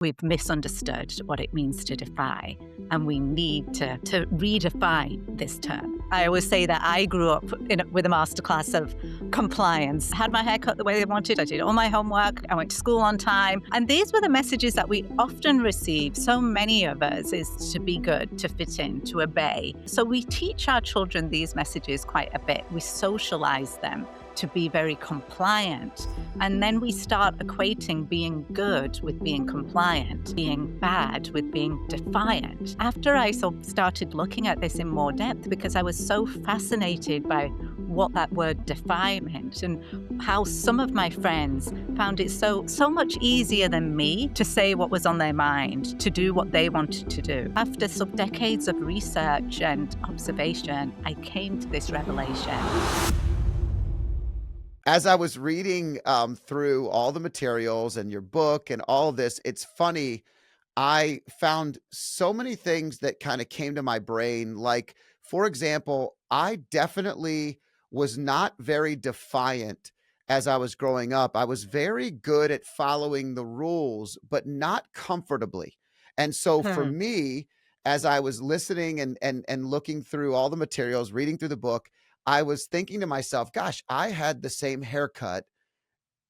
We've misunderstood what it means to defy, and we need to redefine this term. I always say that I grew up with a masterclass of compliance. I had my hair cut the way they wanted. I did all my homework. I went to school on time. And these were the messages that we often receive, so many of us, is to be good, to fit in, to obey. So we teach our children these messages quite a bit. We socialize them to be very compliant. And then we start equating being good with being compliant, being bad with being defiant. After I started looking at this in more depth, because I was so fascinated by what that word defy meant and how some of my friends found it so much easier than me to say what was on their mind, to do what they wanted to do. After some decades of research and observation, I came to this revelation. As I was reading through all the materials and your book and all of this, it's funny. I found so many things that kind of came to my brain. Like, for example, I definitely was not very defiant as I was growing up. I was very good at following the rules, but not comfortably. And so for me, as I was listening and looking through all the materials, reading through the book, I was thinking to myself, gosh, I had the same haircut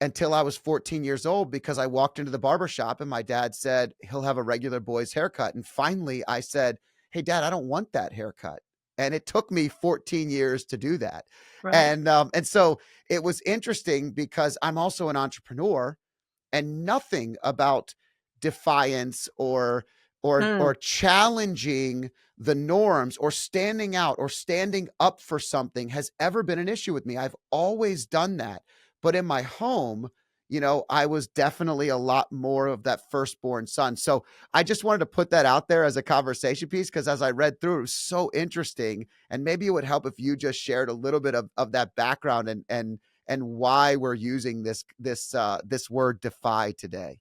until I was 14 years old because I walked into the barber shop and my dad said he'll have a regular boy's haircut. And finally I said, hey, Dad, I don't want that haircut. And it took me 14 years to do that. Right. And so it was interesting because I'm also an entrepreneur, and nothing about defiance or challenging the norms or standing out or standing up for something has ever been an issue with me. I've always done that. But in my home, I was definitely a lot more of that firstborn son. So I just wanted to put that out there as a conversation piece, because as I read through, it was so interesting. And maybe it would help if you just shared a little bit of that background and why we're using this word defy today.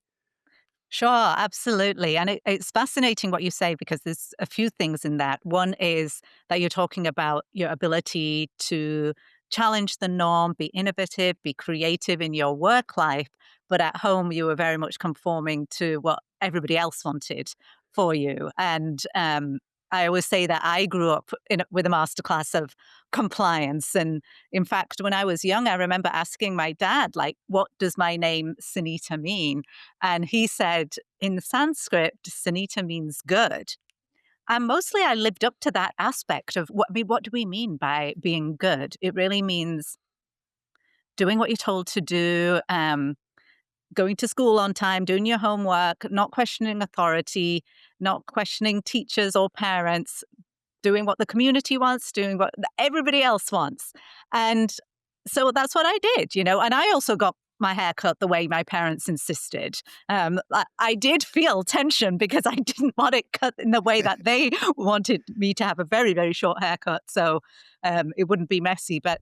Sure, absolutely. And it's fascinating what you say, because there's a few things in that. One is that you're talking about your ability to challenge the norm, be innovative, be creative in your work life, but at home you were very much conforming to what everybody else wanted for you. And I always say that I grew up with a masterclass of compliance. And in fact, when I was young, I remember asking my dad, like, what does my name Sunita mean? And he said, in Sanskrit, Sunita means good. And mostly I lived up to that aspect of what do we mean by being good? It really means doing what you're told to do, going to school on time, doing your homework, not questioning authority, not questioning teachers or parents, doing what the community wants, doing what everybody else wants. And so that's what I did, and I also got my hair cut the way my parents insisted. I did feel tension because I didn't want it cut in the way that they wanted me to have a very, very short haircut, so it wouldn't be messy. But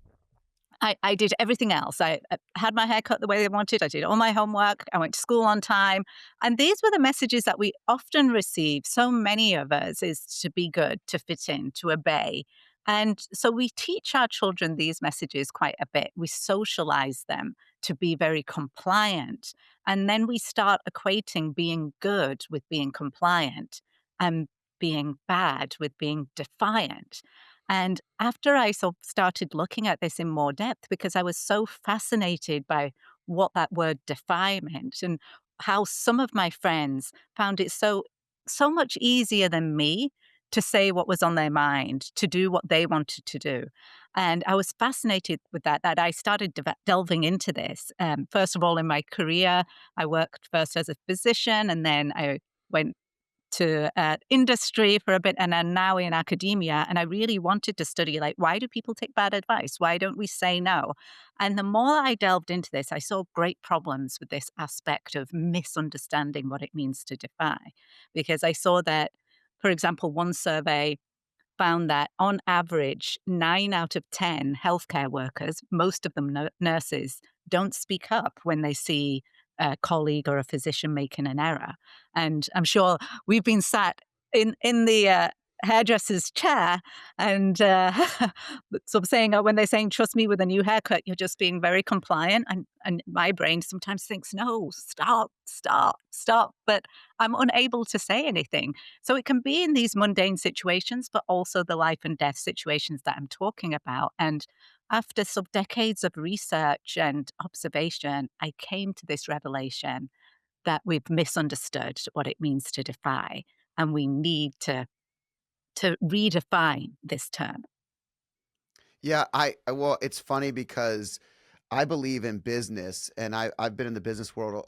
I did everything else. I had my hair cut the way they wanted. I did all my homework. I went to school on time. And these were the messages that we often receive, so many of us, is to be good, to fit in, to obey. And so we teach our children these messages quite a bit. We socialize them to be very compliant. And then we start equating being good with being compliant and being bad with being defiant. And after I started looking at this in more depth, because I was so fascinated by what that word defy meant and how some of my friends found it so much easier than me to say what was on their mind, to do what they wanted to do. And I was fascinated with that I started delving into this. First of all, in my career, I worked first as a physician, and then I went to industry for a bit, and I'm now in academia. And I really wanted to study, like, why do people take bad advice? Why don't we say no? And the more I delved into this, I saw great problems with this aspect of misunderstanding what it means to defy. Because I saw that, for example, one survey found that on average, 9 out of 10 healthcare workers, most of them nurses, don't speak up when they see a colleague or a physician making an error. And I'm sure we've been sat in the hairdresser's chair and sort of saying, oh, when they're saying, trust me with a new haircut, you're just being very compliant. And my brain sometimes thinks, no, stop, stop, stop. But I'm unable to say anything. So it can be in these mundane situations, but also the life and death situations that I'm talking about. And after some decades of research and observation, I came to this revelation that we've misunderstood what it means to defy. And we need to redefine this term. Yeah, well, it's funny because I believe in business, and I've been in the business world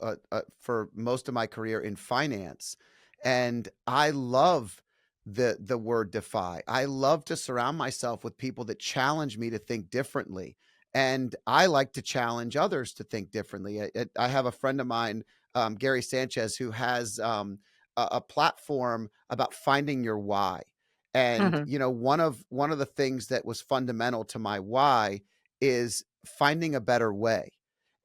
for most of my career in finance, and I love the word defy. I love to surround myself with people that challenge me to think differently, and I like to challenge others to think differently. I have a friend of mine, Gary Sanchez, who has a platform about finding your why. And Mhm. one of the things that was fundamental to my why is finding a better way.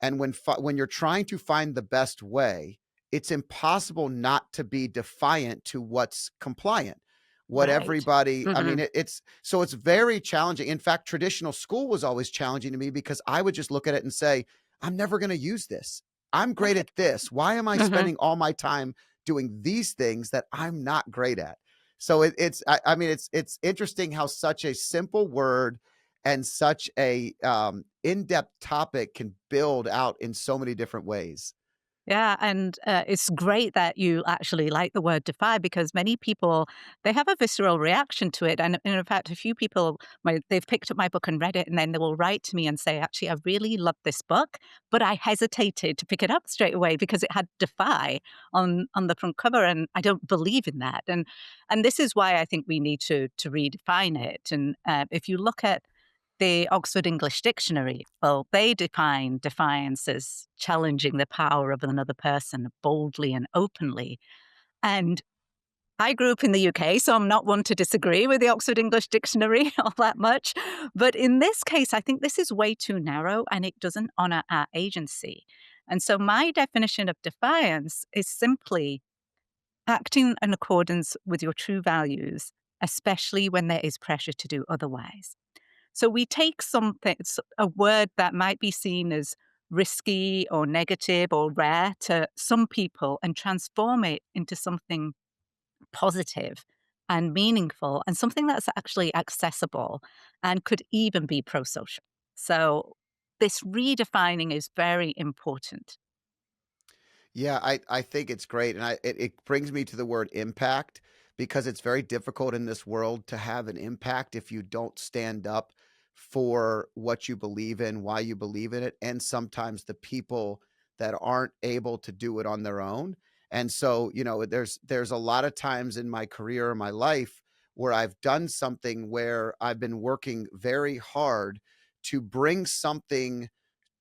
And when you're trying to find the best way, it's impossible not to be defiant to what's compliant. What Right. everybody, I mean, Mhm. it's very challenging. In fact, traditional school was always challenging to me because I would just look at it and say, I'm never going to use this. I'm great Right. at this. Why am I Mhm. spending all my time doing these things that I'm not great at? So I mean, it's interesting how such a simple word and such a in-depth topic can build out in so many different ways. Yeah, and it's great that you actually like the word defy because many people they have a visceral reaction to it, and in fact, a few people they've picked up my book and read it, and then they will write to me and say, "Actually, I really love this book, but I hesitated to pick it up straight away because it had defy on the front cover, and I don't believe in that." And this is why I think we need to redefine it. And if you look at the Oxford English Dictionary, well, they define defiance as challenging the power of another person boldly and openly. And I grew up in the UK, so I'm not one to disagree with the Oxford English Dictionary all that much. But in this case, I think this is way too narrow and it doesn't honor our agency. And so my definition of defiance is simply acting in accordance with your true values, especially when there is pressure to do otherwise. So we take something, a word that might be seen as risky or negative or rare to some people and transform it into something positive and meaningful and something that's actually accessible and could even be pro social. So this redefining is very important. Yeah, I think it's great, and it brings me to the word impact because it's very difficult in this world to have an impact if you don't stand up for what you believe in, why you believe in it, and sometimes the people that aren't able to do it on their own. And so, there's a lot of times in my career or my life where I've done something where I've been working very hard to bring something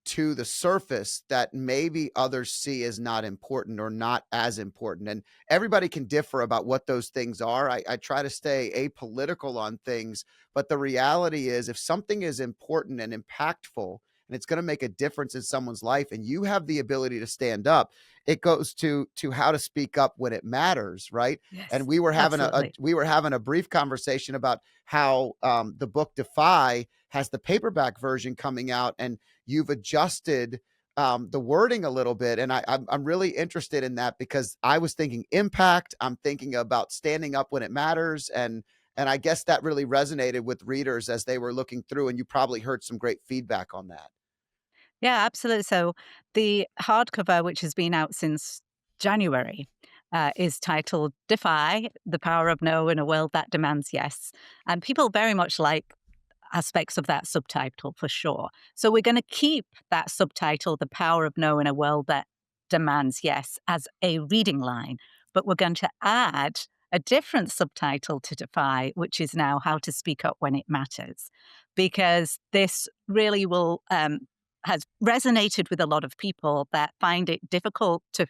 to the surface that maybe others see as not important or not as important. And everybody can differ about what those things are. I try to stay apolitical on things, but the reality is if something is important and impactful and it's going to make a difference in someone's life and you have the ability to stand up, it goes to how to speak up when it matters, right? And Yes, we were having absolutely. we were having a brief conversation about how the book Defy has the paperback version coming out, and you've adjusted the wording a little bit, and I'm really interested in that because I was thinking impact. I'm thinking about standing up when it matters, and I guess that really resonated with readers as they were looking through. And you probably heard some great feedback on that. Yeah, absolutely. So the hardcover, which has been out since January, is titled Defy, The Power of No in a World That Demands Yes. And people very much like aspects of that subtitle for sure. So we're going to keep that subtitle, The Power of No in a World That Demands Yes, as a reading line, but we're going to add a different subtitle to Defy, which is now How to Speak Up When It Matters, because this really will has resonated with a lot of people that find it difficult to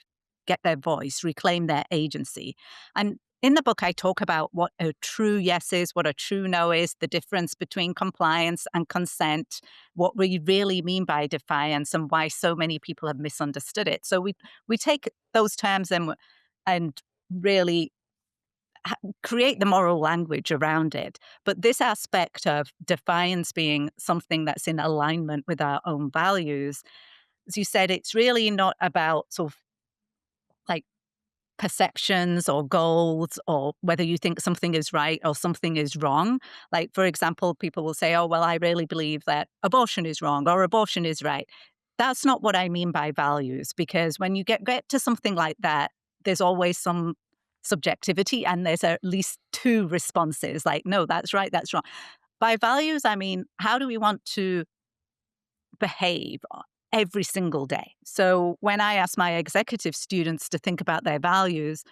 get their voice, reclaim their agency. And in the book, I talk about what a true yes is, what a true no is, the difference between compliance and consent, what we really mean by defiance, and why so many people have misunderstood it. So we take those terms and really create the moral language around it. But this aspect of defiance being something that's in alignment with our own values, as you said, it's really not about sort of like perceptions or goals or whether you think something is right or something is wrong. Like, for example, people will say, oh, well, I really believe that abortion is wrong or abortion is right. That's not what I mean by values, because when you get to something like that, there's always some subjectivity and there's at least two responses like, no, that's right, that's wrong. By values, I mean, how do we want to behave every single day? So when I ask my executive students to think about their values,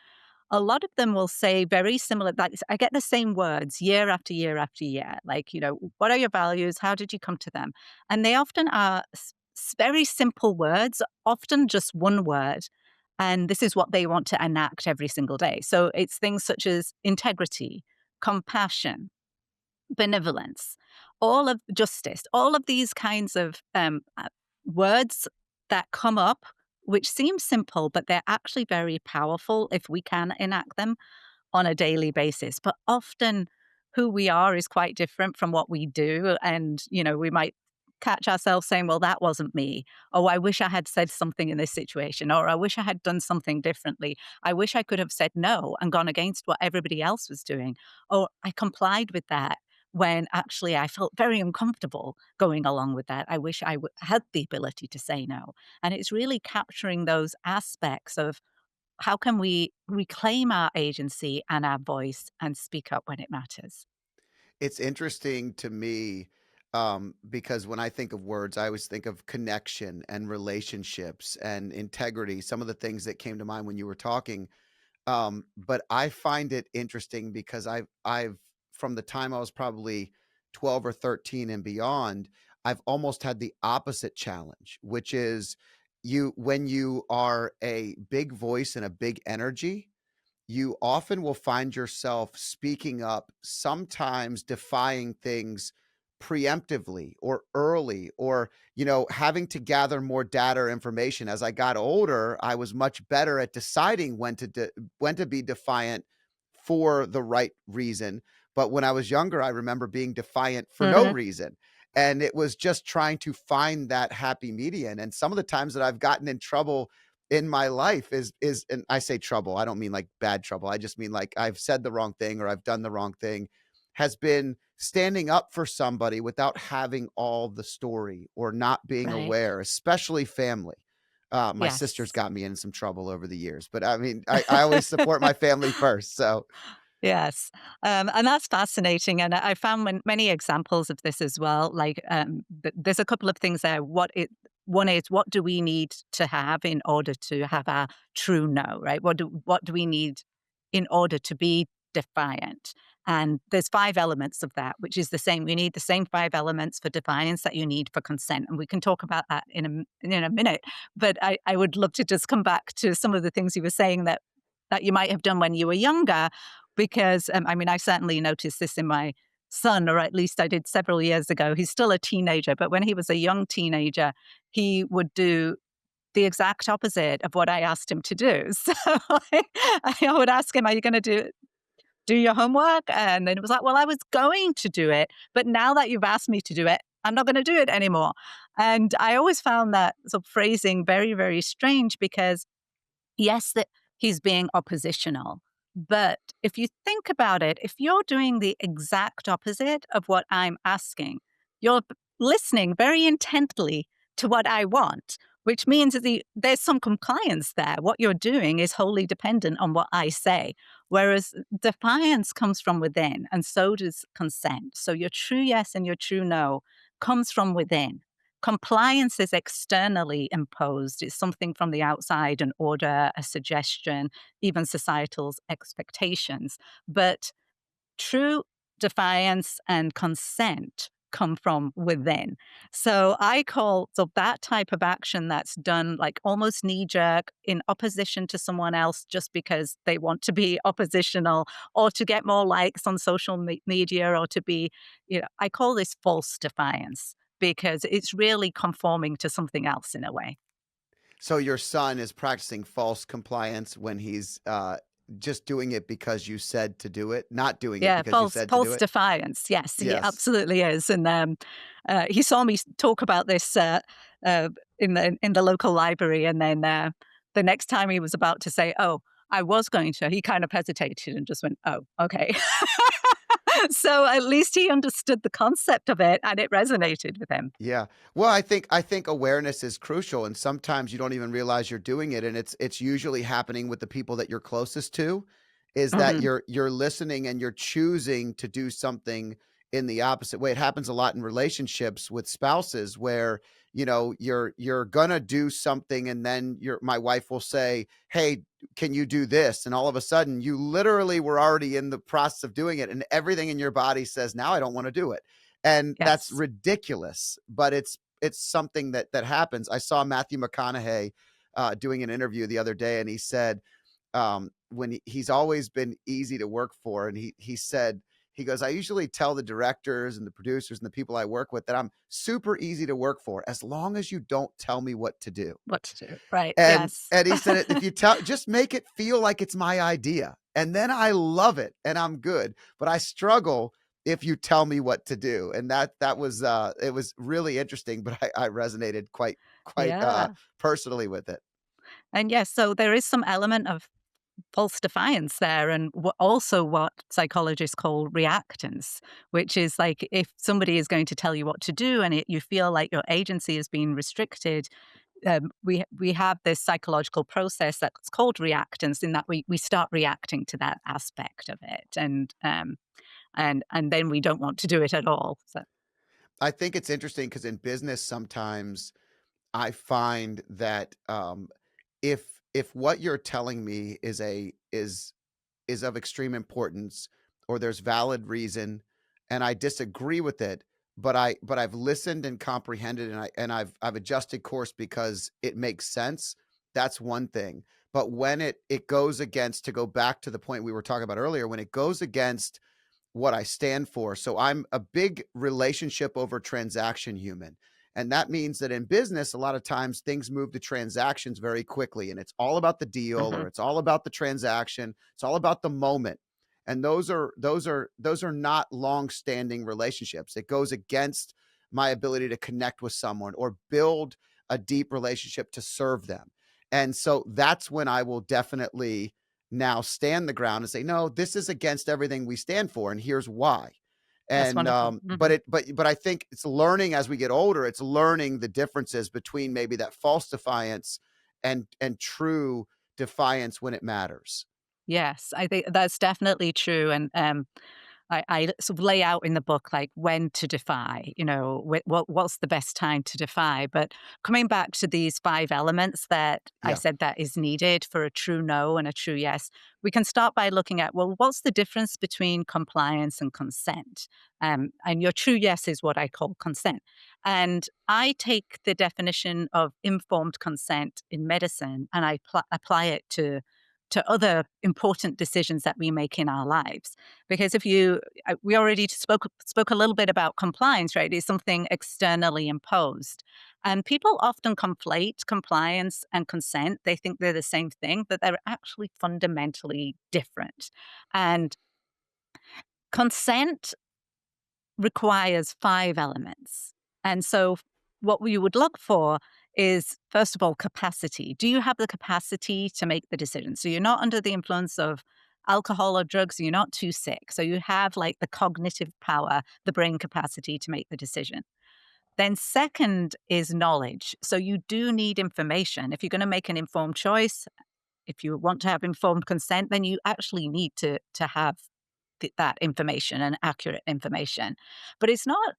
a lot of them will say very similar. Like, I get the same words year after year after year. Like, what are your values? How did you come to them? And they often are very simple words, often just one word. And this is what they want to enact every single day. So it's things such as integrity, compassion, benevolence, all of justice, all of these kinds of words that come up, which seem simple, but they're actually very powerful if we can enact them on a daily basis. But often who we are is quite different from what we do. And, we might catch ourselves saying, well, that wasn't me. Oh, I wish I had said something in this situation. Or I wish I had done something differently. I wish I could have said no and gone against what everybody else was doing. Or I complied with that when actually I felt very uncomfortable going along with that. I wish I had the ability to say no. And it's really capturing those aspects of how can we reclaim our agency and our voice and speak up when it matters? It's interesting to me, because when I think of words, I always think of connection and relationships and integrity, some of the things that came to mind when you were talking. But I find it interesting because I've from the time I was probably 12 or 13 and beyond, I've almost had the opposite challenge, which is when you are a big voice and a big energy, you often will find yourself speaking up, sometimes defying things preemptively or early, or having to gather more data or information. As I got older, I was much better at deciding when to be defiant for the right reason. But when I was younger, I remember being defiant for no Mhm. reason. And it was just trying to find that happy median. And some of the times that I've gotten in trouble in my life is and I say trouble, I don't mean like bad trouble. I just mean like I've said the wrong thing or I've done the wrong thing, has been standing up for somebody without having all the story or not being Right. aware, especially family. My sister's Yes. got me in some trouble over the years, but I mean, I always support my family first. So Yes. And that's fascinating. And I found many examples of this as well. Like, there's a couple of things there. One is, what do we need to have in order to have our true no, right? What do we need in order to be defiant? And there's five elements of that, which is the same. You need the same five elements for defiance that you need for consent. And we can talk about that in a minute. But I would love to just come back to some of the things you were saying that you might have done when you were younger, because, I mean, I certainly noticed this in my son, or at least I did several years ago. He's still a teenager, but when he was a young teenager, he would do the exact opposite of what I asked him to do. So I would ask him, "Are you gonna do your homework?" And then it was like, "Well, I was going to do it, but now that you've asked me to do it, I'm not gonna do it anymore." And I always found that sort of phrasing very, very strange, because yes, that he's being oppositional. But if you think about it, if you're doing the exact opposite of what I'm asking, you're listening very intently to what I want, which means that there's some compliance there. What you're doing is wholly dependent on what I say. Whereas defiance comes from within, and so does consent. So your true yes and your true no comes from within. Compliance is externally imposed. It's something from the outside, an order, a suggestion, even societal's expectations. But true defiance and consent come from within. So I call that type of action that's done like almost knee jerk in opposition to someone else just because they want to be oppositional or to get more likes on social media or to be, I call this false defiance, because it's really conforming to something else in a way. so your son is practicing false compliance when he's just doing it because you said to do it, not doing it Yeah, because you false said to do false it? defiance. Yes, he Yes. absolutely is, and, he saw me talk about this, in the local library, and then, the next time he was about to say, "Oh, I was going to," he kind of hesitated and just went, "Oh, okay." So, at least he understood the concept of it, and it resonated with him. Yeah. Well, I think awareness is crucial, and sometimes you don't even realize you're doing it, and it's usually happening with the people that you're closest to, is that Mhm. you're listening and you're choosing to do something in the opposite way. It happens a lot in relationships with spouses where, you're gonna do something and then your my wife will say, "Hey, can you do this?" And all of a sudden, you literally were already in the process of doing it, and everything in your body says, "Now I don't wanna do it." And that's Yes. ridiculous, but it's something that happens. I saw Matthew McConaughey doing an interview the other day, and he said when he's always been easy to work for, and he said he goes, "I usually tell the directors and the producers and the people I work with that I'm super easy to work for as long as you don't tell me what to do." What to do. Right, And yes. and he said, "If you tell just make it feel like it's my idea, and then I love it, and I'm good, but I struggle if you tell me what to do." And that was, it was really interesting, but I resonated quite Yeah. personally with it. And yes, so there is some element of false defiance there, and also what psychologists call reactance, which is like if somebody is going to tell you what to do and you feel like your agency is being restricted, we have this psychological process that's called reactance, in that we start reacting to that aspect of it, and then we don't want to do it at all. So I think it's interesting because in business, sometimes I find that, if what you're telling me is of extreme importance or there's valid reason and I disagree with it, but I've listened and comprehended and I've adjusted course because it makes sense, that's one thing. But when it goes against, to go back to the point we were talking about earlier, when it goes against what I stand for. So I'm a big relationship over transaction human. And that means that in business, a lot of times things move to transactions very quickly. And it's all about the deal mhm. or it's all about the transaction. It's all about the moment. And those are not long-standing relationships. It goes against my ability to connect with someone or build a deep relationship to serve them. And so that's when I will definitely now stand the ground and say, "No, this is against everything we stand for, and here's why." That's And wonderful. but I think it's learning as we get older. It's learning the differences between maybe that false defiance and true defiance when it matters. Yes, I think that's definitely true, and I sort of lay out in the book like when to defy. What's the best time to defy. But coming back to these five elements that I Yeah. said that is needed for a true no and a true yes, we can start by looking at, well, what's the difference between compliance and consent? And your true yes is what I call consent. And I take the definition of informed consent in medicine and I apply it to other important decisions that we make in our lives. Because if you, we already spoke a little bit about compliance, right? It's something externally imposed, and people often conflate compliance and consent. They think they're the same thing, but they're actually fundamentally different. And consent requires five elements, and so what we would look for is, first of all, capacity. Do you have the capacity to make the decision? So you're not under the influence of alcohol or drugs, you're not too sick. So you have like the cognitive power, the brain capacity to make the decision. Then, second is knowledge. So you do need information. If you're going to make an informed choice, if you want to have informed consent, then you actually need to have that information and accurate information. But it's not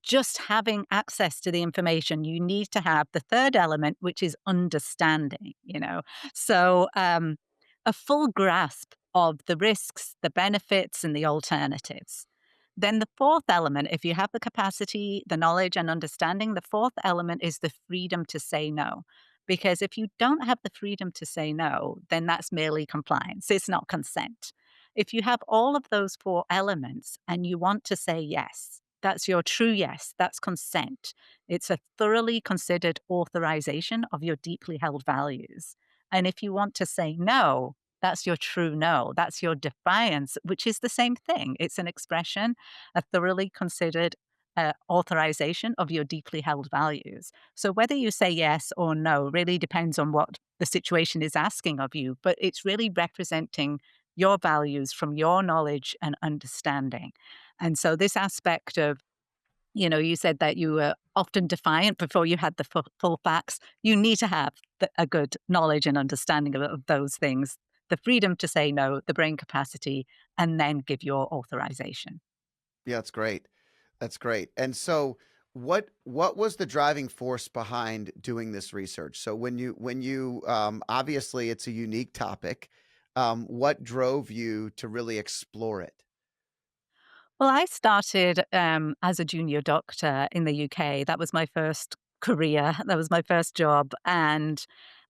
just having access to the information. You need to have the third element, which is understanding. So, a full grasp of the risks, the benefits, and the alternatives. Then the fourth element, if you have the capacity, the knowledge, and understanding, the fourth element is the freedom to say no. Because if you don't have the freedom to say no, then that's merely compliance. It's not consent. If you have all of those four elements and you want to say yes, that's your true yes, that's consent. It's a thoroughly considered authorization of your deeply held values. And if you want to say no, That's your true no. That's your defiance, which is the same thing. It's an expression, a thoroughly considered authorization of your deeply held values. So whether you say yes or no really depends on what the situation is asking of you, but it's really representing your values from your knowledge and understanding. And so this aspect of, you said that you were often defiant before you had the full facts. You need to have a good knowledge and understanding of those things, the freedom to say no, the brain capacity, and then give your authorization. Yeah, that's great. That's great. And so what was the driving force behind doing this research? So when you obviously it's a unique topic. What drove you to really explore it? Well, I started as a junior doctor in the UK. That was my first career. That was my first job. And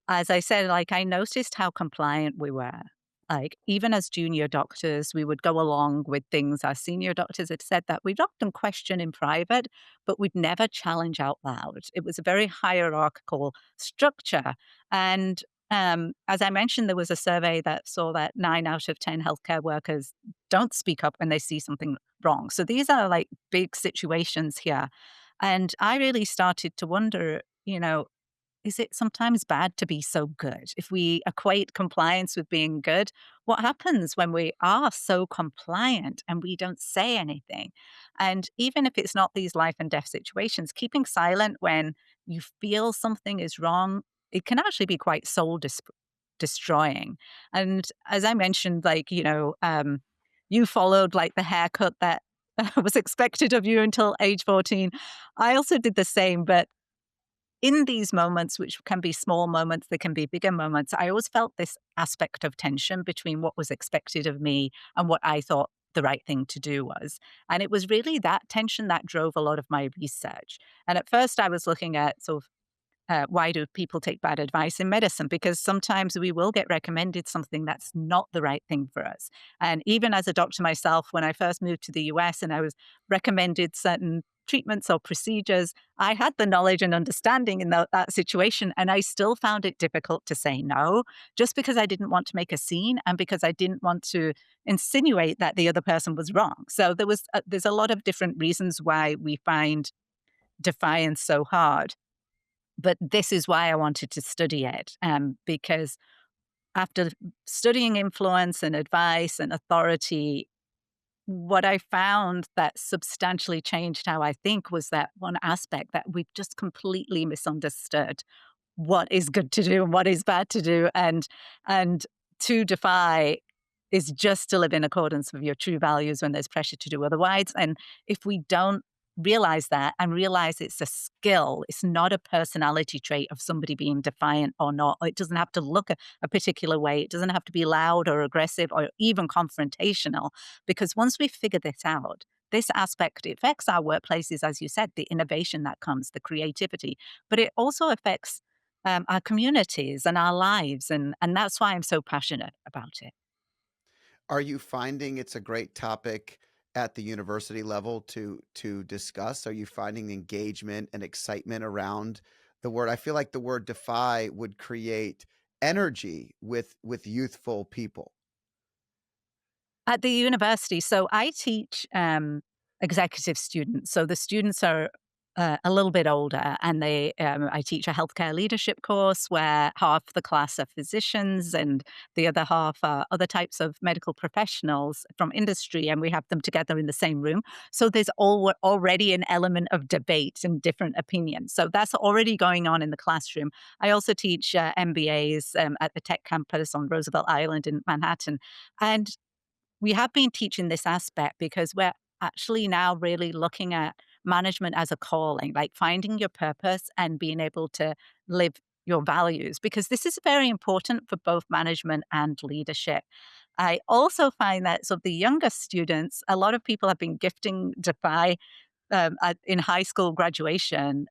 as I said, like I noticed how compliant we were. Like even as junior doctors, we would go along with things our senior doctors had said that we'd often question in private, but we'd never challenge out loud. It was a very hierarchical structure. And as I mentioned, there was a survey that saw that 9 out of 10 healthcare workers don't speak up when they see something wrong. So these are like big situations here. And I really started to wonder, is it sometimes bad to be so good? If we equate compliance with being good, what happens when we are so compliant and we don't say anything? And even if it's not these life and death situations, keeping silent when you feel something is wrong, it can actually be quite destroying. And as I mentioned, you followed like the haircut that was expected of you until age 14. I also did the same, but in these moments, which can be small moments, they can be bigger moments, I always felt this aspect of tension between what was expected of me and what I thought the right thing to do was. And it was really that tension that drove a lot of my research. And at first, I was looking at sort of why do people take bad advice in medicine? Because sometimes we will get recommended something that's not the right thing for us. And even as a doctor myself, when I first moved to the US and I was recommended certain treatments or procedures, I had the knowledge and understanding in that situation. And I still found it difficult to say no, just because I didn't want to make a scene and because I didn't want to insinuate that the other person was wrong. So there's a lot of different reasons why we find defiance so hard, but this is why I wanted to study it, because after studying influence and advice and authority, what I found that substantially changed how I think was that one aspect that we've just completely misunderstood what is good to do and what is bad to do, and to defy is just to live in accordance with your true values when there's pressure to do otherwise. And if we don't realize that and realize it's a skill, it's not a personality trait of somebody being defiant or not. It doesn't have to look a particular way. It doesn't have to be loud or aggressive or even confrontational. Because once we figure this out, this aspect affects our workplaces, as you said, the innovation that comes, the creativity, but it also affects our communities and our lives. And that's why I'm so passionate about it. Are you finding it's a great topic at the university level to discuss? Are you finding engagement and excitement around the word? I feel like the word defy would create energy with youthful people. At the university, so I teach executive students. So the students are a little bit older, and I teach a healthcare leadership course where half the class are physicians and the other half are other types of medical professionals from industry, and we have them together in the same room. So there's already an element of debate and different opinions. So that's already going on in the classroom. I also teach MBAs at the tech campus on Roosevelt Island in Manhattan, and we have been teaching this aspect because we're actually now really looking at management as a calling, like finding your purpose and being able to live your values, because this is very important for both management and leadership. I also find that so the younger students, a lot of people have been gifting Defy in high school graduation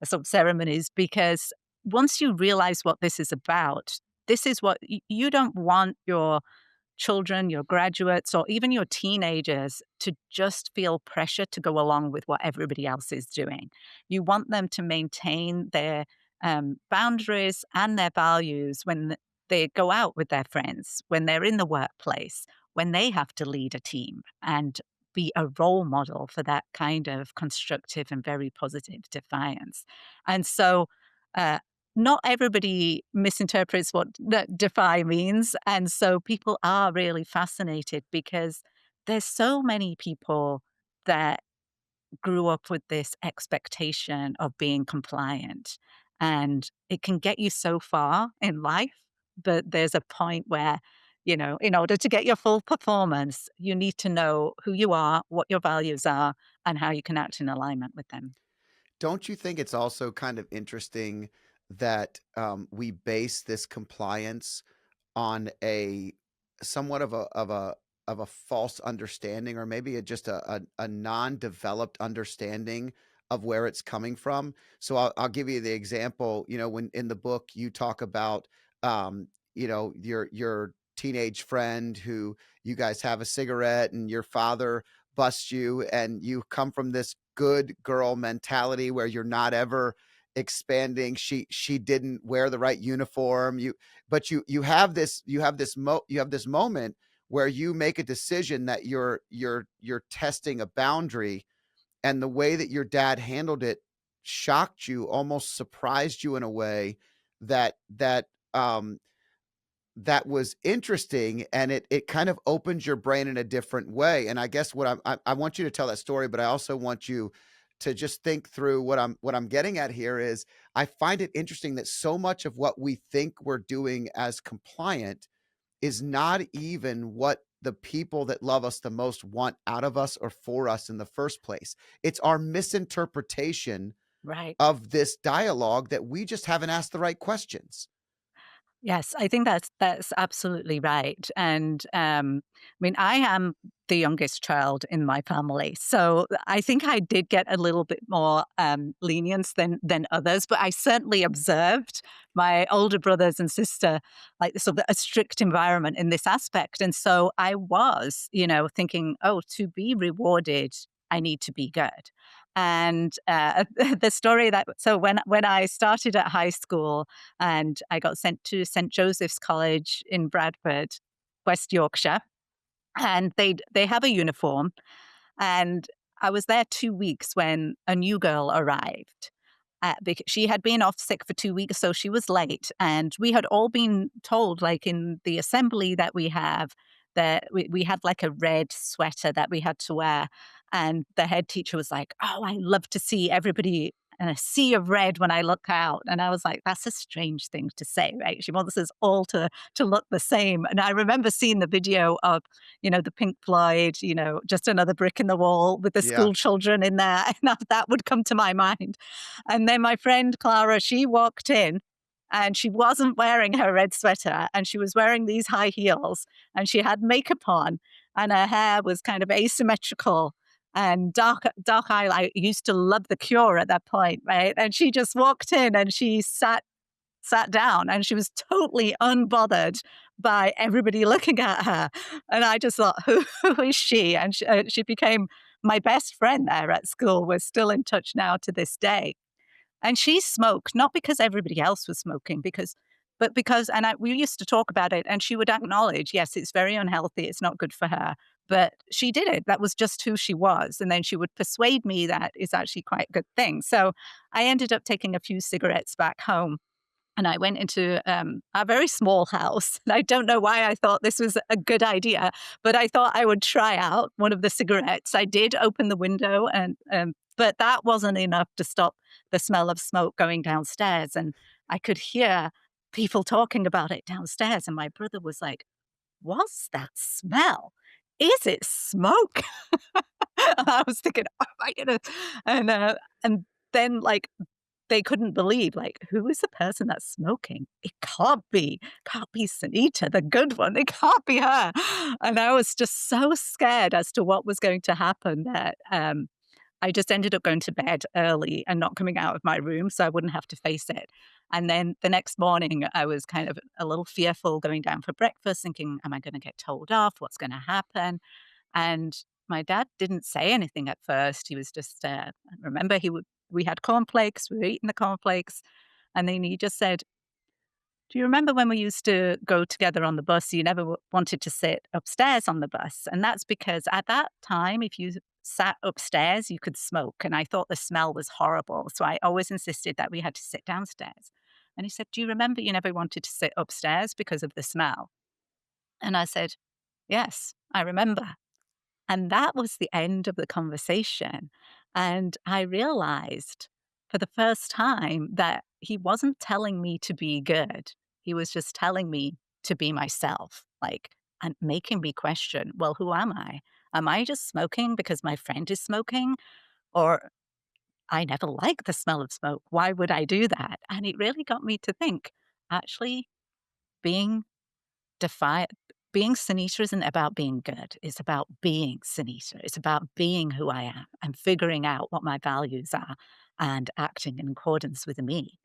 sort of ceremonies, because once you realize what this is about, this is what you don't want your children, your graduates, or even your teenagers to just feel pressure to go along with what everybody else is doing. You want them to maintain their boundaries and their values when they go out with their friends, when they're in the workplace, when they have to lead a team and be a role model for that kind of constructive and very positive defiance. And so, uh, not everybody misinterprets what that defy means. And so people are really fascinated because there's so many people that grew up with this expectation of being compliant. And it can get you so far in life, but there's a point where, in order to get your full performance, you need to know who you are, what your values are, and how you can act in alignment with them. Don't you think it's also kind of interesting that, we base this compliance on a somewhat of a false understanding, or maybe just a non-developed understanding of where it's coming from? So I'll give you the example. When in the book you talk about, your teenage friend who you guys have a cigarette and your father busts you, and you come from this good girl mentality where you're not ever expanding. She didn't wear the right uniform. You have this moment where you make a decision that you're testing a boundary, and the way that your dad handled it shocked you, almost surprised you in a way that that was interesting, and it kind of opens your brain in a different way. And I guess I want you to tell that story, but I also want you to just think through what I'm getting at here is I find it interesting that so much of what we think we're doing as compliant is not even what the people that love us the most want out of us or for us in the first place. It's our misinterpretation Right. of this dialogue that we just haven't asked the right questions. Yes, I think that's absolutely right. And I mean, I am the youngest child in my family, so I think I did get a little bit more lenience than others. But I certainly observed my older brothers and sister like sort of a strict environment in this aspect, and so I was, thinking, oh, to be rewarded, I need to be good. And the story that so when I started at high school and I got sent to St. Joseph's College in Bradford, West Yorkshire, and they have a uniform, and I was there 2 weeks when a new girl arrived. Because she had been off sick for 2 weeks, so she was late, and we had all been told, like, in the assembly that we have, that we had, like, a red sweater that we had to wear, and the head teacher was like, "Oh, I love to see everybody in a sea of red when I look out," and I was like, "That's a strange thing to say, right? She wants us all to look the same," and I remember seeing the video of, the Pink Floyd, "Just Another Brick in the Wall" with the Yeah. school children in there, and that would come to my mind. And then my friend Clara, she walked in and she wasn't wearing her red sweater and she was wearing these high heels and she had makeup on and her hair was kind of asymmetrical and dark eyeliner. I used to love The Cure at that point, right? And she just walked in and she sat down and she was totally unbothered by everybody looking at her. And I just thought, who is she? And she became my best friend there at school. We're still in touch now to this day. And she smoked, not because everybody else was smoking, but because, and we used to talk about it, and she would acknowledge, yes, it's very unhealthy, it's not good for her, but she did it. That was just who she was. And then she would persuade me that it's actually quite a good thing. So I ended up taking a few cigarettes back home and I went into a very small house. And I don't know why I thought this was a good idea, but I thought I would try out one of the cigarettes. I did open the window, and but that wasn't enough to stop the smell of smoke going downstairs. And I could hear people talking about it downstairs. And my brother was like, "What's that smell? Is it smoke?" And I was thinking, "Oh my goodness!" And and then they couldn't believe, like, who is the person that's smoking? It can't be Sunita, the good one. It can't be her. And I was just so scared as to what was going to happen that I just ended up going to bed early and not coming out of my room so I wouldn't have to face it. And then the next morning, I was kind of a little fearful going down for breakfast, thinking, am I going to get told off? What's going to happen? And my dad didn't say anything at first. He was just, I remember we had cornflakes, we were eating the cornflakes, and then he just said, Do you remember when we used to go together on the bus, you never wanted to sit upstairs on the bus? And that's because at that time, if you sat upstairs, you could smoke. And I thought the smell was horrible. So I always insisted that we had to sit downstairs. And he said, "Do you remember you never wanted to sit upstairs because of the smell?" And I said, "Yes, I remember." And that was the end of the conversation. And I realized for the first time that he wasn't telling me to be good. He was just telling me to be myself, like, and making me question, well, who am I? Am I just smoking because my friend is smoking? Or I never liked the smell of smoke. Why would I do that? And it really got me to think, actually, being Defy being Sunita isn't about being good. It's about being Sunita. It's about being who I am and figuring out what my values are and acting in accordance with me.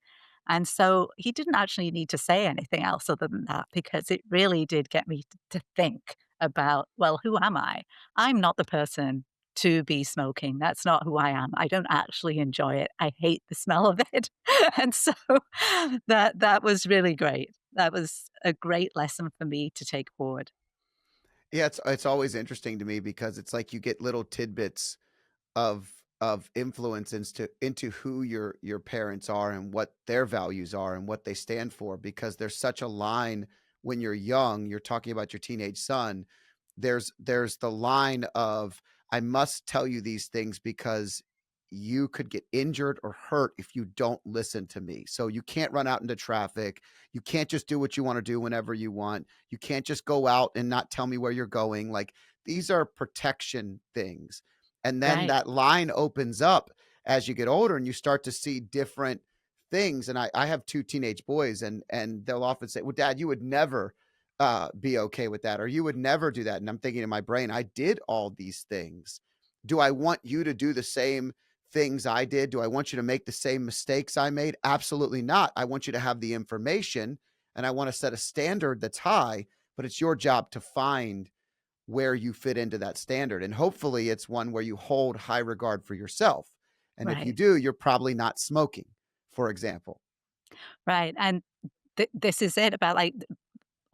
And so he didn't actually need to say anything else other than that because it really did get me to think about, well, who am I? I'm not the person to be smoking. That's not who I am. I don't actually enjoy it. I hate the smell of it. And so that was really great. That was a great lesson for me to take forward. Yeah, it's always interesting to me because it's like you get little tidbits of influence into who your parents are and what their values are and what they stand for because there's such a line when you're young, you're talking about your teenage son, there's the line of I must tell you these things because you could get injured or hurt if you don't listen to me. So you can't run out into traffic. You can't just do what you want to do whenever you want. You can't just go out and not tell me where you're going. Like these are protection things, and then Right. that line opens up as you get older and you start to see different things. And I have two teenage boys and they'll often say, well, Dad, you would never be okay with that, or you would never do that. And I'm thinking in my brain, I did all these things. Do I want you to do the same things I did? Do I want you to make the same mistakes I made? Absolutely not. I want you to have the information and I want to set a standard that's high, but it's your job to find where you fit into that standard. And hopefully it's one where you hold high regard for yourself. And if you Right. do, you're probably not smoking, for example. Right. And this is it about like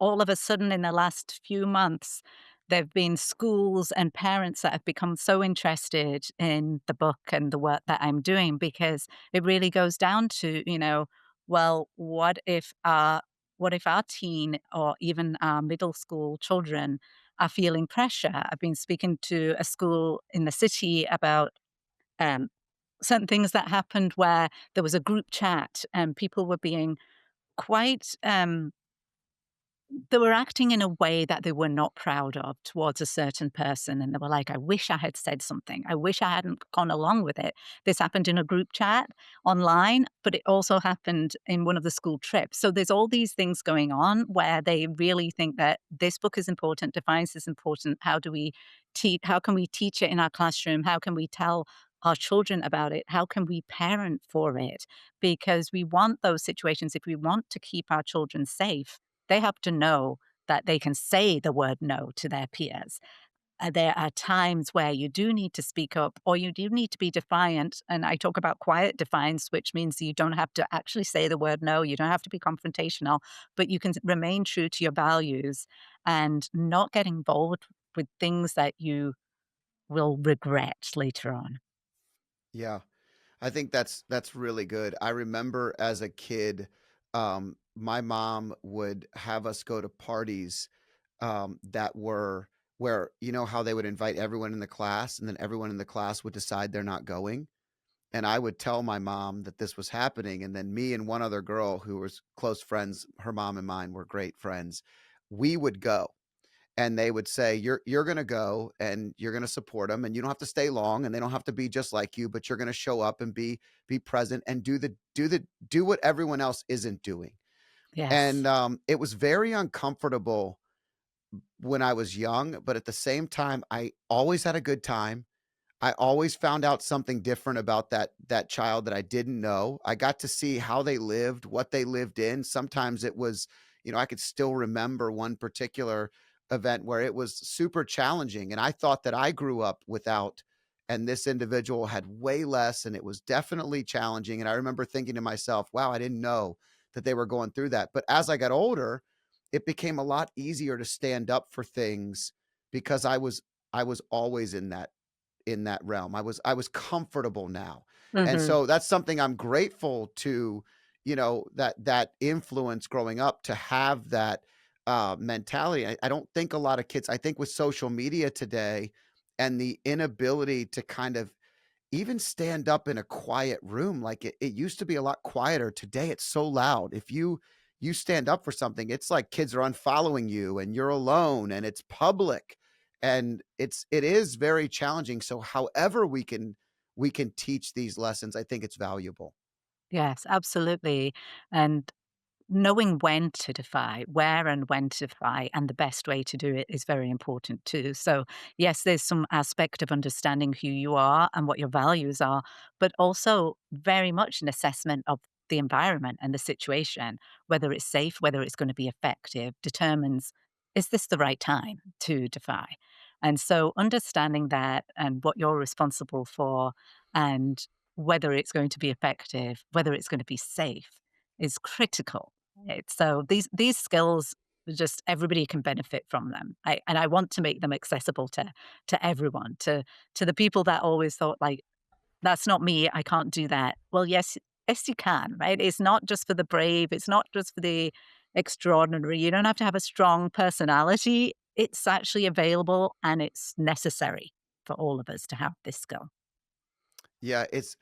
all of a sudden in the last few months, there have been schools and parents that have become so interested in the book and the work that I'm doing because it really goes down to, well, what if our teen or even our middle school children are feeling pressure? I've been speaking to a school in the city about um, certain things that happened where there was a group chat and people were being quite they were acting in a way that they were not proud of towards a certain person, and they were like, "I wish I had said something. I wish I hadn't gone along with it." This happened in a group chat online, but it also happened in one of the school trips. So there's all these things going on where they really think that this book is important, Defiance is important. How can we teach it in our classroom? How can we tell our children about it? How can we parent for it? Because we want those situations, if we want to keep our children safe, they have to know that they can say the word no to their peers. There are times where you do need to speak up or you do need to be defiant. And I talk about quiet defiance, which means you don't have to actually say the word no. You don't have to be confrontational, but you can remain true to your values and not get involved with things that you will regret later on. Yeah. I think that's really good. I remember as a kid, my mom would have us go to parties that were where you know how they would invite everyone in the class and then everyone in the class would decide they're not going. And I would tell my mom that this was happening. And then me and one other girl who was close friends, her mom and mine were great friends, we would go and they would say you're going to go and you're going to support them and you don't have to stay long and they don't have to be just like you, but you're going to show up and be present and do what everyone else isn't doing. Yes. And it was very uncomfortable when I was young, but at the same time I always had a good time. I always found out something different about that child that I didn't know. I got to see how they lived, what they lived in. Sometimes it was, I could still remember one particular event where it was super challenging and I thought that I grew up without and this individual had way less and it was definitely challenging and I remember thinking to myself, "Wow, I didn't know that they were going through that. But as I got older, it became a lot easier to stand up for things because I was always in that realm. I was comfortable now. And Mhm. so that's something I'm grateful to, that influence growing up to have that mentality. I don't think a lot of kids, I think with social media today and the inability to kind of even stand up in a quiet room, like it used to be a lot quieter. Today it's so loud. If you stand up for something, it's like kids are unfollowing you and you're alone and it's public. And it is very challenging. So however we can teach these lessons, I think it's valuable. Yes, absolutely. And knowing when to defy, where and when to defy, and the best way to do it is very important too. So, yes, there's some aspect of understanding who you are and what your values are, but also very much an assessment of the environment and the situation, whether it's safe, whether it's going to be effective, determines is this the right time to defy? And so, understanding that and what you're responsible for, and whether it's going to be effective, whether it's going to be safe is critical. Right? So these skills, just everybody can benefit from them. I want to make them accessible to everyone, to the people that always thought like that's not me, I can't do that. Well, yes, yes you can, right? It's not just for the brave, it's not just for the extraordinary. You don't have to have a strong personality. It's actually available and it's necessary for all of us to have this skill. Yeah, it's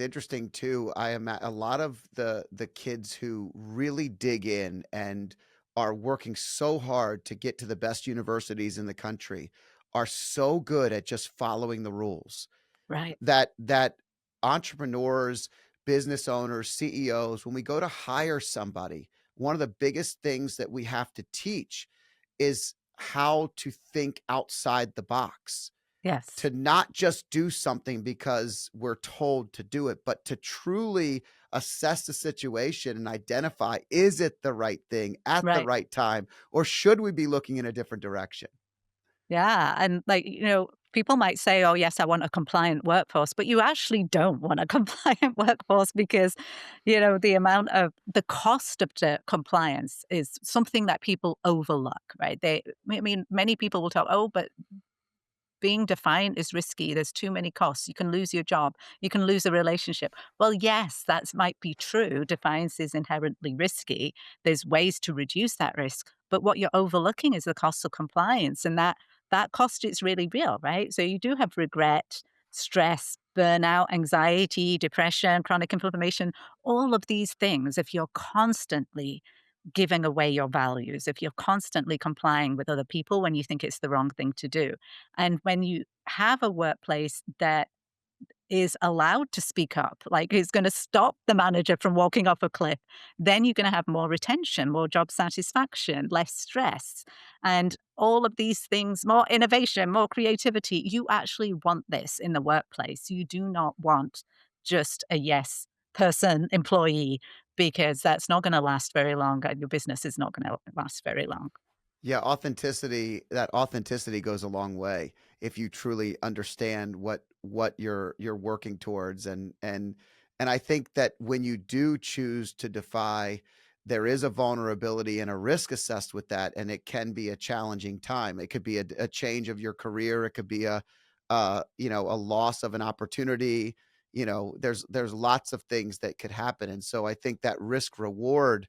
interesting too. I am a lot of the kids who really dig in and are working so hard to get to the best universities in the country are so good at just following the rules Right. that entrepreneurs, business owners, CEOs, when we go to hire somebody, one of the biggest things that we have to teach is how to think outside the box, Yes. to not just do something because we're told to do it, but to truly assess the situation and identify, is it the right thing at the Right. right time, or should we be looking in a different direction? Yeah, and, like, people might say, "Oh, yes, I want a compliant workforce," but you actually don't want a compliant workforce because, the cost of the compliance is something that people overlook, right? I mean, many people will talk, "Oh, but being defiant is risky. There's too many costs. You can lose your job. You can lose a relationship." Well, yes, that might be true. Defiance is inherently risky. There's ways to reduce that risk. But what you're overlooking is the cost of compliance. And that cost is really real, right? So you do have regret, stress, burnout, anxiety, depression, chronic inflammation, all of these things. If you're constantly giving away your values, if you're constantly complying with other people when you think it's the wrong thing to do. And when you have a workplace that is allowed to speak up, like is going to stop the manager from walking off a cliff, then you're going to have more retention, more job satisfaction, less stress, and all of these things, more innovation, more creativity. You actually want this in the workplace. You do not want just a yes person employee because that's not going to last very long and your business is not going to last very long. Yeah, authenticity goes a long way if you truly understand what you're working towards, and I think that when you do choose to defy, there is a vulnerability and a risk assessed with that, and it can be a challenging time. It could be a change of your career, it could be a loss of an opportunity. There's lots of things that could happen, and so I think that risk reward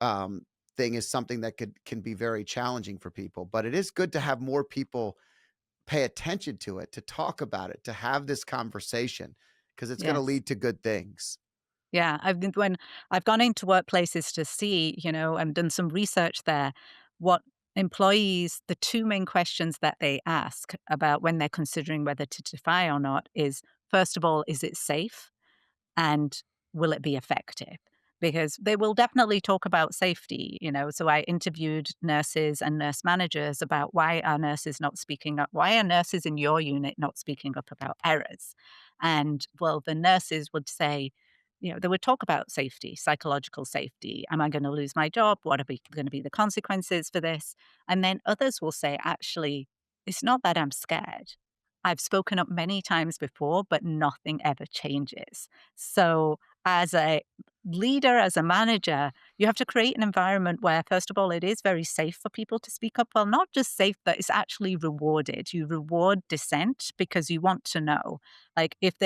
um, thing is something that can be very challenging for people. But it is good to have more people pay attention to it, to talk about it, to have this conversation, because it's going to Yes. lead to good things. Yeah, when I've gone into workplaces to see, and done some research there, what employees, the two main questions that they ask about when they're considering whether to defy or not is, first of all, is it safe? And will it be effective? Because they will definitely talk about safety. So I interviewed nurses and nurse managers about why are nurses not speaking up? Why are nurses in your unit not speaking up about errors? And well, the nurses would say, they would talk about safety, psychological safety. Am I going to lose my job? What are going to be the consequences for this? And then others will say, actually, it's not that I'm scared. I've spoken up many times before, but nothing ever changes. So as a leader, as a manager, you have to create an environment where, first of all, it is very safe for people to speak up. Well, not just safe, but it's actually rewarded. You reward dissent because you want to know. Like if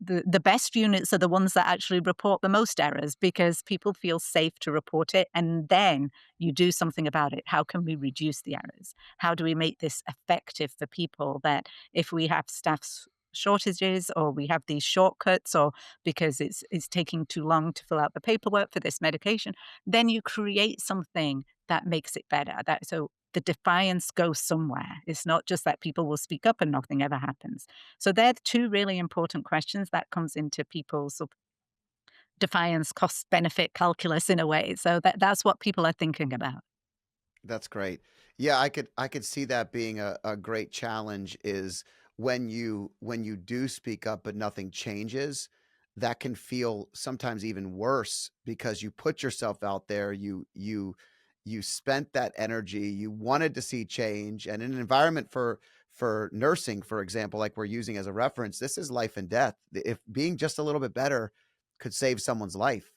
the best units are the ones that actually report the most errors because people feel safe to report it. And then you do something about it. How can we reduce the errors? How do we make this effective for people that if we have shortages or we have these shortcuts or because it's taking too long to fill out the paperwork for this medication, then you create something that makes it better. That so the defiance goes somewhere. It's not just that people will speak up and nothing ever happens. So they're the two really important questions that comes into people's sort of defiance cost benefit calculus in a way. So that's what people are thinking about. That's great. Yeah, I could see that being a great challenge is when you do speak up but nothing changes, that can feel sometimes even worse because you put yourself out there, you spent that energy, you wanted to see change, and in an environment for nursing, for example, like we're using as a reference, this is life and death. If being just a little bit better could save someone's life.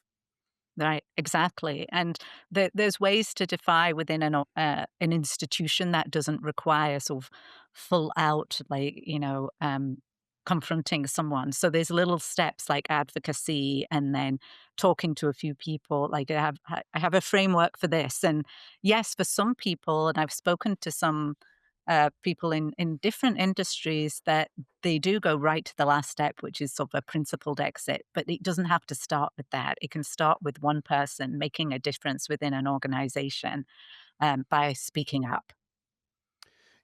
Right, exactly, and there's ways to defy within an institution that doesn't require sort of full out, like, confronting someone. So there's little steps like advocacy and then talking to a few people, like, I have a framework for this, and yes, for some people, and I've spoken to some, people in different industries that they do go right to the last step, which is sort of a principled exit, but it doesn't have to start with that. It can start with one person making a difference within an organization by speaking up.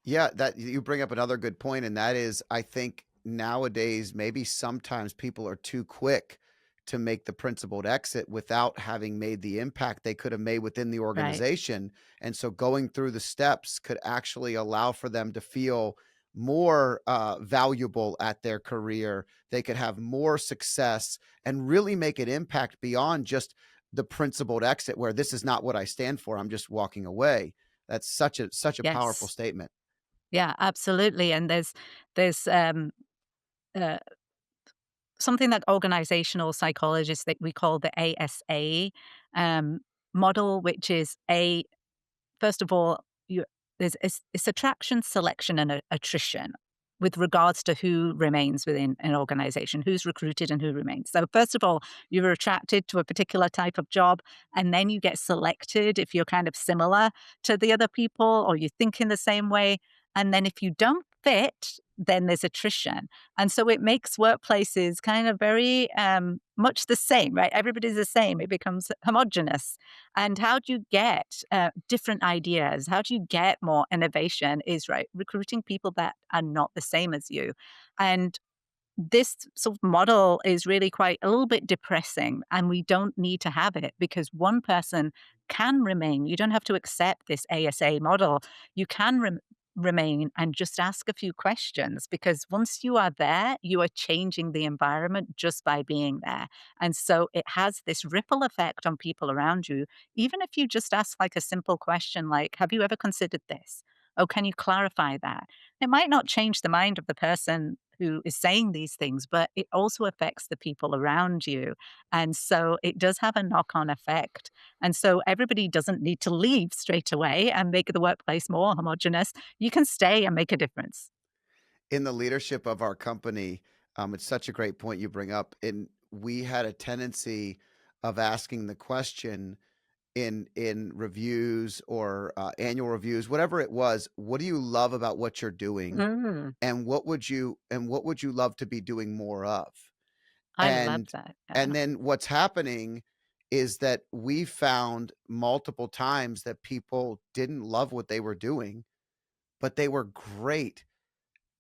Yeah, that you bring up another good point, and that is, I think nowadays, maybe sometimes people are too quick to make the principled exit without having made the impact they could have made within the Right. organization. And so going through the steps could actually allow for them to feel more valuable at their career. They could have more success and really make an impact beyond just the principled exit, where this is not what I stand for. I'm just walking away. That's such a powerful Yes. statement. Yeah, absolutely. And there's uh, something that organizational psychologists that we call the ASA um, model, which is a first of all, it's attraction, selection, and attrition with regards to who remains within an organization, who's recruited and who remains. So first of all, you're attracted to a particular type of job, and then you get selected if you're kind of similar to the other people or you think in the same way. And then if you don't fit, then there's attrition. And so it makes workplaces kind of very much the same, right? Everybody's the same. It becomes homogenous. And how do you get different ideas? How do you get more innovation? Is right recruiting people that are not the same as you. And this sort of model is really quite a little bit depressing, and we don't need to have it because one person can remain. You don't have to accept this ASA model. You can remain and just ask a few questions because once you are there, you are changing the environment just by being there. And so it has this ripple effect on people around you. Even if you just ask like a simple question like, have you ever considered this? Oh, can you clarify that? It might not change the mind of the person who is saying these things, but it also affects the people around you. And so it does have a knock on effect. And so everybody doesn't need to leave straight away and make the workplace more homogenous. You can stay and make a difference. In the leadership of our company, it's such a great point you bring up. And we had a tendency of asking the question in reviews or annual reviews, whatever it was. What do you love about what you're doing, Mm, and what would you love to be doing more of? I love And that. and Yeah. then what's happening is that we found multiple times that people didn't love what they were doing, but they were great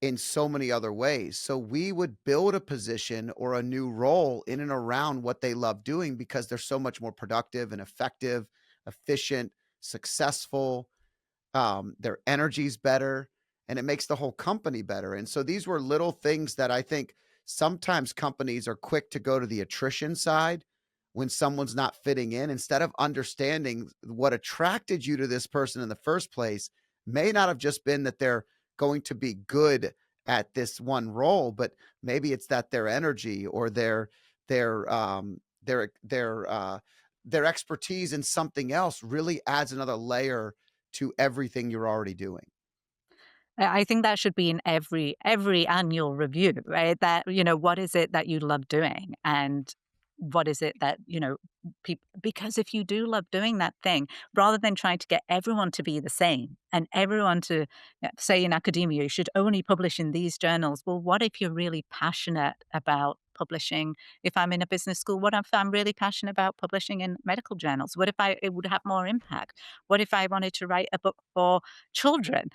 in so many other ways. So we would build a position or a new role in and around what they love doing because they're so much more productive and effective, efficient, successful. Their energy's better, and it makes the whole company better. And so these were little things that I think sometimes companies are quick to go to the attrition side when someone's not fitting in, instead of understanding what attracted you to this person in the first place may not have just been that they're going to be good at this one role, but maybe it's that their energy or their their expertise in something else really adds another layer to everything you're already doing. I think that should be in every annual review, right? That, what is it that you love doing? And what is it that, because if you do love doing that thing, rather than trying to get everyone to be the same and everyone to say in academia, you should only publish in these journals. Well, what if you're really passionate about publishing? If I'm in a business school, what if I'm really passionate about publishing in medical journals? What if it would have more impact? What if I wanted to write a book for children?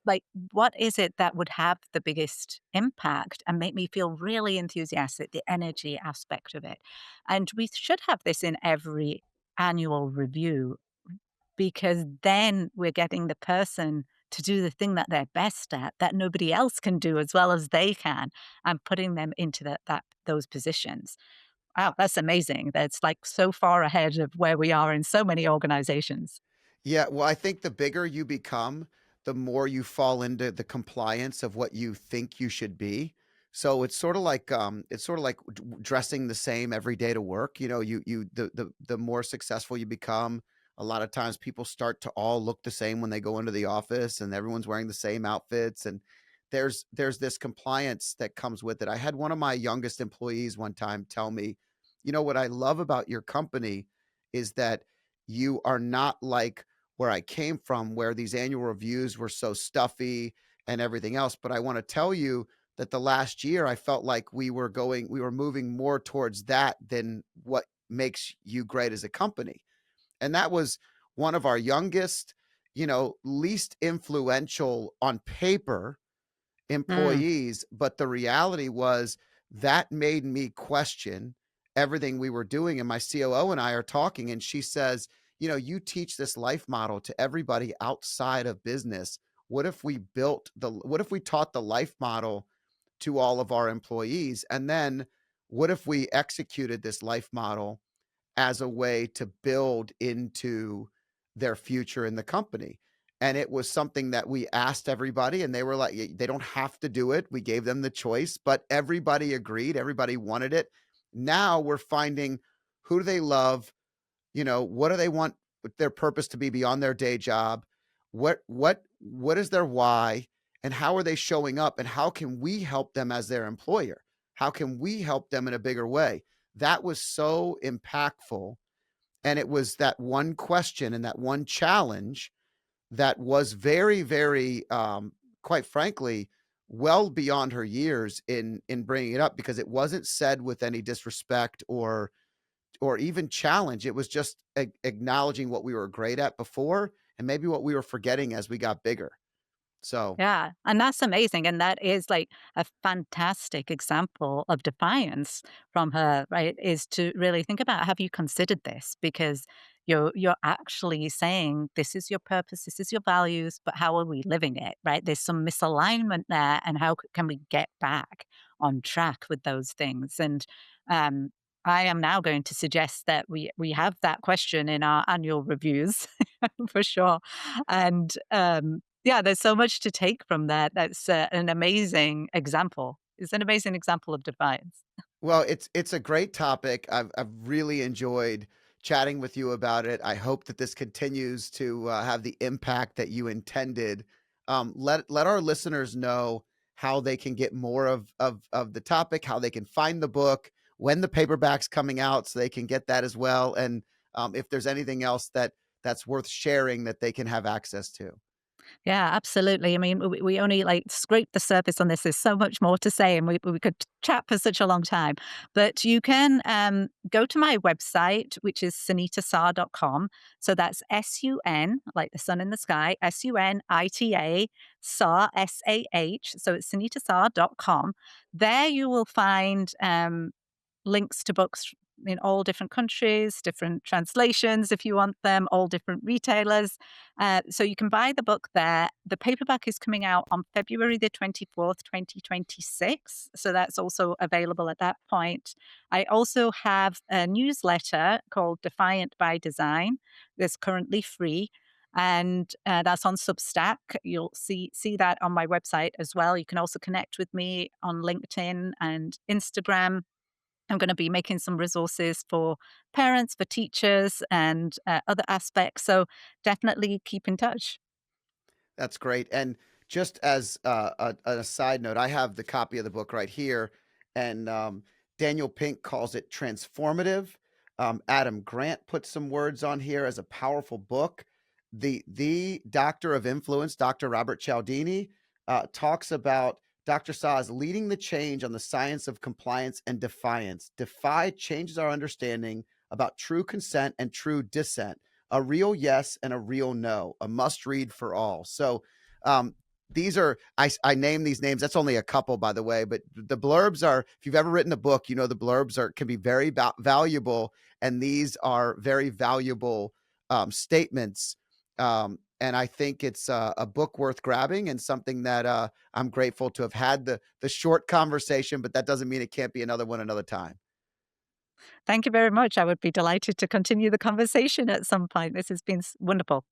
Like, what is it that would have the biggest impact and make me feel really enthusiastic, the energy aspect of it? And we should have this in every annual review, because then we're getting the person to do the thing that they're best at, that nobody else can do as well as they can, and putting them into those positions. Wow, that's amazing. That's like so far ahead of where we are in so many organizations. Yeah, well, I think the bigger you become, the more you fall into the compliance of what you think you should be. So it's sort of like dressing the same every day to work. You know, the more successful you become, a lot of times people start to all look the same when they go into the office, and everyone's wearing the same outfits, and there's this compliance that comes with it. I had one of my youngest employees one time tell me, "You know what I love about your company is that you are not like where I came from, where these annual reviews were so stuffy and everything else. But I want to tell you that the last year I felt like we were moving more towards that than what makes you great as a company." And that was one of our youngest, least influential on paper Mm. employees, but the reality was that made me question everything we were doing, and my COO and I are talking, and she says, "You teach this life model to everybody outside of business. What if we taught the life model to all of our employees? And then what if we executed this life model as a way to build into their future in the company?" And it was something that we asked everybody, and they were like, They don't have to do it." We gave them the choice, but everybody agreed. Everybody wanted it. Now we're finding, who do they love? What do they want their purpose to be beyond their day job? What is their why? And how are they showing up? And how can we help them as their employer? How can we help them in a bigger way? That was so impactful. And it was that one question and that one challenge that was very, very, quite frankly, well beyond her years in bringing it up, because it wasn't said with any disrespect or even challenge. It was just acknowledging what we were great at before and maybe what we were forgetting as we got bigger. So, Yeah, and that's amazing, and that is, like, a fantastic example of defiance from her, right? Is to really think about, have you considered this? Because you're actually saying, "This is your purpose, this is your values, but how are we living it?" Right? There's some misalignment there, and how can we get back on track with those things? And, um, I am now going to suggest that we have that question in our annual reviews for sure, and, yeah, there's so much to take from that. That's, an amazing example. It's an amazing example of defiance. well, it's a great topic. I've really enjoyed chatting with you about it. I hope that this continues to have the impact that you intended. Let our listeners know how they can get more of the topic, how they can find the book, when the paperback's coming out, so they can get that as well, and if there's anything else that's worth sharing that they can have access to. Yeah, absolutely. I mean, we only, like, scraped the surface on this. There's so much more to say, and we could chat for such a long time. But you can, go to my website, which is sunitasar.com. So that's SUN, like the sun in the sky, SUNITA, SAR, SAH. So it's sunitasar.com. There you will find, links to books in all different countries, different translations if you want them, all different retailers. So you can buy the book there. The paperback is coming out on February the 24th, 2026. So that's also available at that point. I also have a newsletter called Defiant by Design that's currently free. And that's on Substack. You'll see that on my website as well. You can also connect with me on LinkedIn and Instagram. I'm going to be making some resources for parents, for teachers, and other aspects. So definitely keep in touch. That's great. And just as a side note, I have the copy of the book right here, and Daniel Pink calls it transformative. Adam Grant put some words on here as a powerful book. The Doctor of Influence, Dr. Robert Cialdini, talks about Dr. Sa's leading the change on the science of compliance and defiance. Defy changes our understanding about true consent and true dissent, a real yes and a real no, a must read for all. So um, these are I name these names. That's only a couple, by the way, but the blurbs are. If you've ever written a book, you know the blurbs are can be very valuable, and these are very valuable statements. And I think it's a book worth grabbing and something that I'm grateful to have had the short conversation. But that doesn't mean it can't be another one another time. Thank you very much. I would be delighted to continue the conversation at some point. This has been wonderful.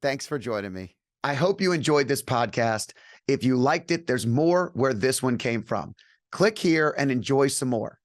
Thanks for joining me. I hope you enjoyed this podcast. If you liked it, there's more where this one came from. Click here and enjoy some more.